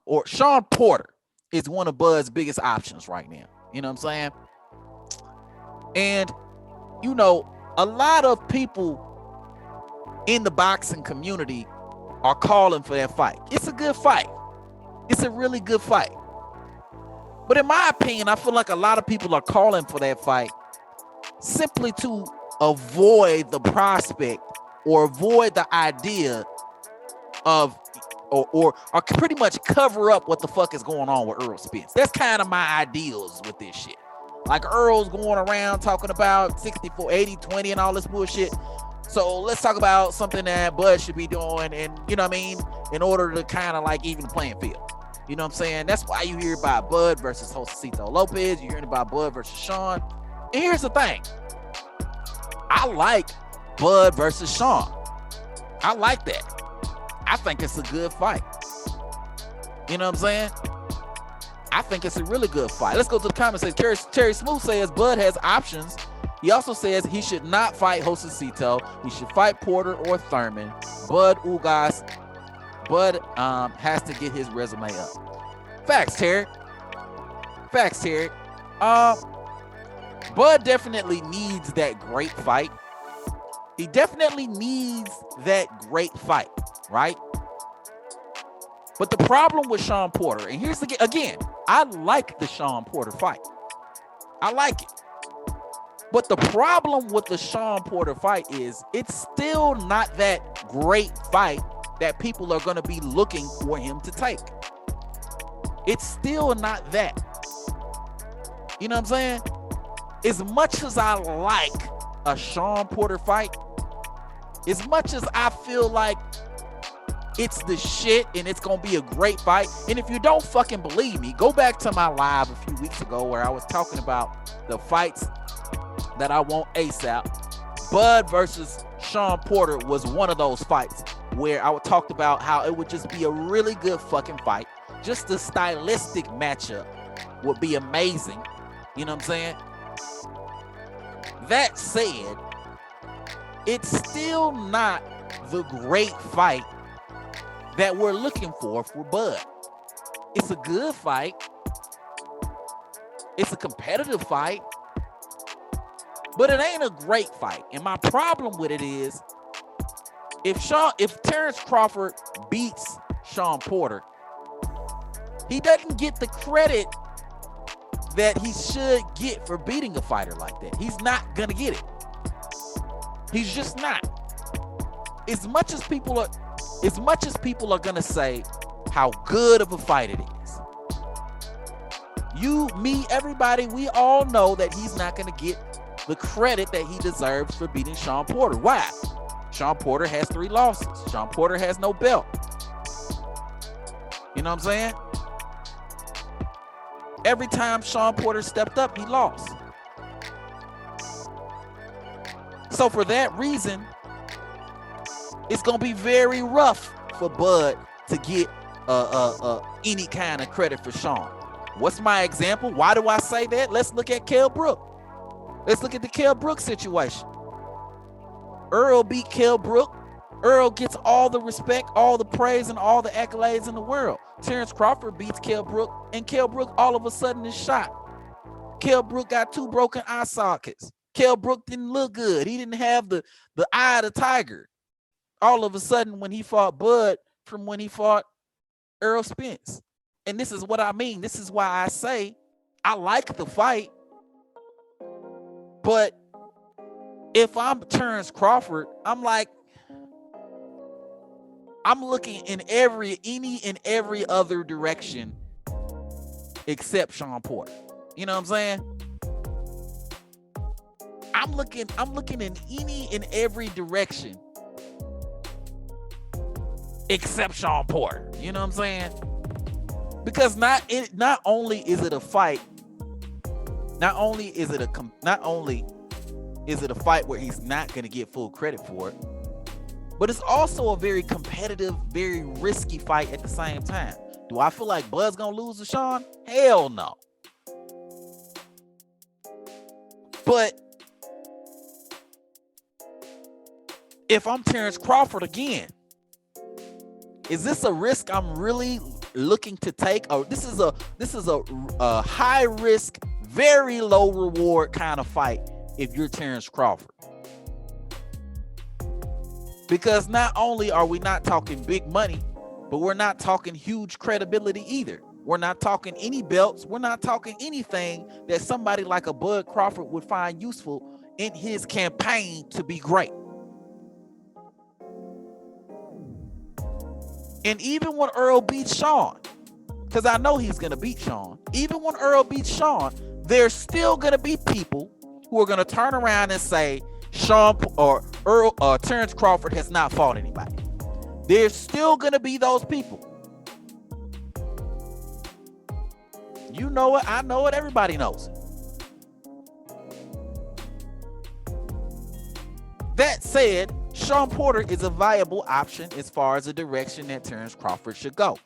or Shawn Porter is one of Bud's biggest options right now. You know what I'm saying? And, you know, a lot of people in the boxing community are calling for that fight. It's a good fight. It's a really good fight. But in my opinion, I feel like a lot of people are calling for that fight simply to avoid the prospect or avoid the idea of or pretty much cover up what the fuck is going on with Earl Spence. That's kind of my ideals with this shit. Like Earl's going around talking about 64, 80, 20 and all this bullshit. So let's talk about something that Bud should be doing, and you know what I mean, in order to kind of like even the playing field. You know what I'm saying? That's why you hear about Bud versus Josesito Lopez. You're hearing about Bud versus Shawn. And here's the thing. I like Bud versus Shawn. I like that. I think it's a good fight. You know what I'm saying? I think it's a really good fight. Let's go to the comments. Terry Smooth says Bud has options. He also says he should not fight Josesito. He should fight Porter or Thurman. Bud has to get his resume up. Facts, Terry. Bud definitely needs that great fight. He definitely needs that great fight, right? But the problem with Shawn Porter, and here's again, I like the Shawn Porter fight. I like it. But the problem with the Shawn Porter fight is it's still not that great fight that people are going to be looking for him to take. It's still not that. You know what I'm saying? As much as I like a Shawn Porter fight, as much as I feel like it's the shit and it's going to be a great fight, and if you don't fucking believe me, go back to my live a few weeks ago where I was talking about the fights that I want ASAP. Bud versus Shawn Porter was one of those fights where I talked about how it would just be a really good fucking fight. Just the stylistic matchup would be amazing. You know what I'm saying? That said, it's still not the great fight that we're looking for Bud. It's a good fight. It's a competitive fight. But it ain't a great fight. And my problem with it is if Terrence Crawford beats Shawn Porter, he doesn't get the credit that he should get for beating a fighter like that. He's not gonna get it. He's just not. As much as people are gonna say how good of a fight it is, you, me, everybody, we all know that he's not gonna get the credit that he deserves for beating Shawn Porter. Why? Shawn Porter has 3 losses. Shawn Porter has no belt. You know what I'm saying? Every time Shawn Porter stepped up, he lost. So for that reason, it's gonna be very rough for Bud to get any kind of credit for Shawn. What's my example? Why do I say that? Let's look at Kell Brook. Let's look at the Kell Brook situation. Earl beat Kell Brook. Earl gets all the respect, all the praise, and all the accolades in the world. Terrence Crawford beats Kell Brook, and Kell Brook all of a sudden is shot. Kell Brook got 2 broken eye sockets. Kell Brook didn't look good. He didn't have the eye of the tiger. All of a sudden when he fought Bud from when he fought Earl Spence. And this is what I mean. This is why I say I like the fight. But if I'm Terrence Crawford, I'm like, I'm looking in any and every other direction except Shawn Porter. You know what I'm saying? I'm looking in any and every direction except Shawn Porter. You know what I'm saying? Because not only is it a fight, not only is it a fight where he's not going to get full credit for it, but it's also a very competitive, very risky fight at the same time. Do I feel like Bud's going to lose to Shawn? Hell no. But if I'm Terrence Crawford again, is this a risk I'm really looking to take, this is a high risk, very low reward kind of fight if you're Terrence Crawford. Because not only are we not talking big money, but we're not talking huge credibility either. We're not talking any belts. We're not talking anything that somebody like a Bud Crawford would find useful in his campaign to be great. And even when Earl beats Shawn, because I know he's going to beat Shawn, even when Earl beats Shawn, there's still going to be people who are going to turn around and say Terrence Crawford has not fought anybody. There's still going to be those people. You know it, I know it, everybody knows it. That said, Shawn Porter is a viable option as far as the direction that Terrence Crawford should go.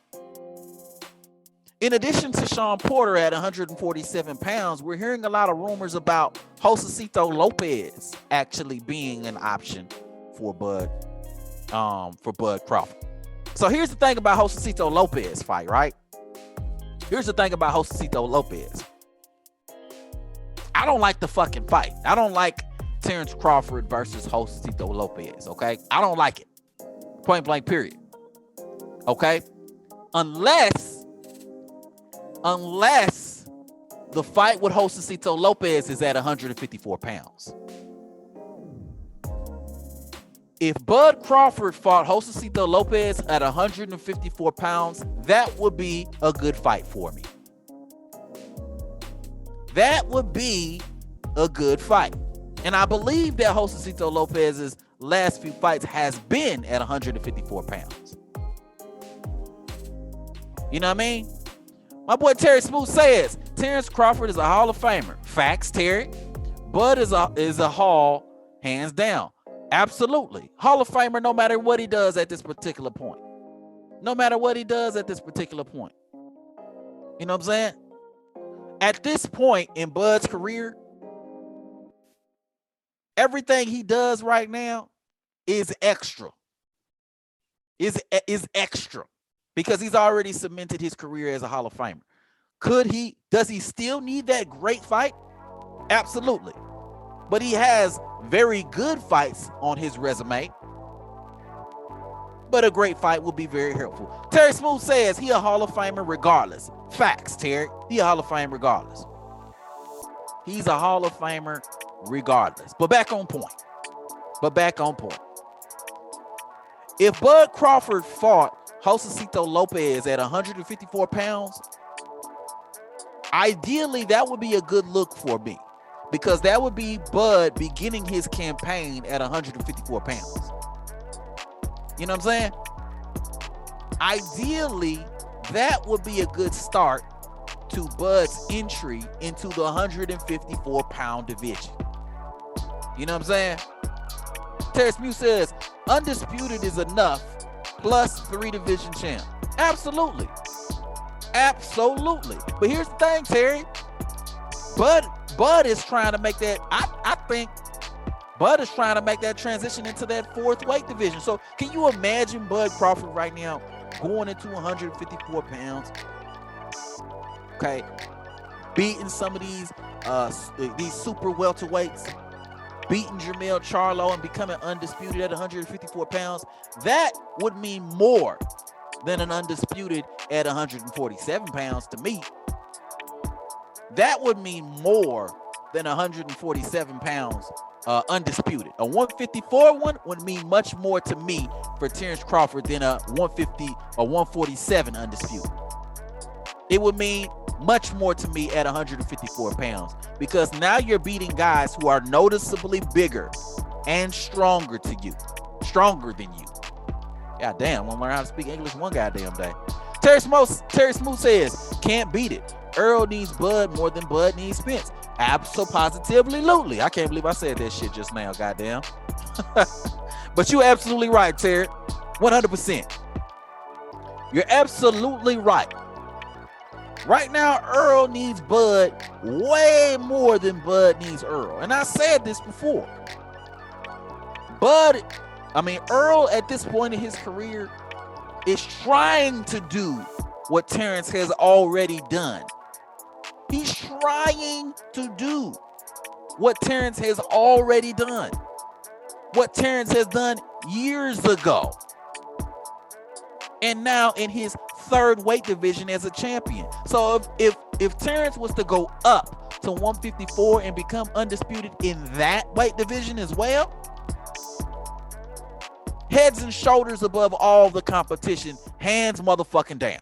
In addition to Shawn Porter at 147 pounds, we're hearing a lot of rumors about Josesito Lopez actually being an option for Bud Crawford. So here's the thing about Josesito Lopez fight, right? Here's the thing about Josesito Lopez. I don't like the fucking fight. I don't like Terrence Crawford versus Josesito Lopez, okay? I don't like it. Point blank, period. Okay? Unless the fight with Josesito Lopez is at 154 pounds. If Bud Crawford fought Josesito Lopez at 154 pounds, that would be a good fight for me. That would be a good fight. And I believe that Josesito Lopez's last few fights has been at 154 pounds. You know what I mean? My boy Terry Smooth says, Terrence Crawford is a Hall of Famer. Facts, Terry. Bud is a Hall, hands down. Absolutely. Hall of Famer no matter what he does at this particular point. No matter what he does at this particular point. You know what I'm saying? At this point in Bud's career, everything he does right now is extra. Is extra. Because he's already cemented his career as a Hall of Famer. Does he still need that great fight? Absolutely. But he has very good fights on his resume. But a great fight will be very helpful. Terry Smooth says he a Hall of Famer regardless. Facts, Terry. He a Hall of Famer regardless. He's a Hall of Famer regardless. But back on point. If Bud Crawford fought Josesito Lopez at 154 pounds, ideally that would be a good look for me. Because that would be Bud beginning his campaign at 154 pounds. You know what I'm saying? Ideally, that would be a good start to Bud's entry into the 154 pound division. You know what I'm saying? Terrence Mew says, undisputed is enough plus 3 division champ. Absolutely. Absolutely. But here's the thing, Terry. Bud is trying to make that, I think Bud is trying to make that transition into that 4th weight division. So can you imagine Bud Crawford right now going into 154 pounds? Okay. Beating some of these super welterweights, beating Jermell Charlo and becoming undisputed at 154 pounds. That would mean more than an undisputed at 147 pounds to me. That would mean more than 147 pounds undisputed. A 154 one would mean much more to me for Terrence Crawford than a 150 or 147 undisputed. It would mean much more to me at 154 pounds because now you're beating guys who are noticeably bigger and stronger than you. God damn, I'm gonna learn how to speak English one goddamn day. Terry Smooth says, can't beat it. Earl needs Bud more than Bud needs Spence. Absolutely. I can't believe I said that shit just now, goddamn. But you're absolutely right, Terry. 100%. You're absolutely right. Right now, Earl needs Bud way more than Bud needs Earl. And I said this before. Earl at this point in his career is trying to do what Terrence has already done. He's trying to do what Terrence has already done. What Terrence has done years ago. And now in his third weight division as a champion. So if Terrence was to go up to 154 and become undisputed in that weight division as well, heads and shoulders above all the competition, hands motherfucking down.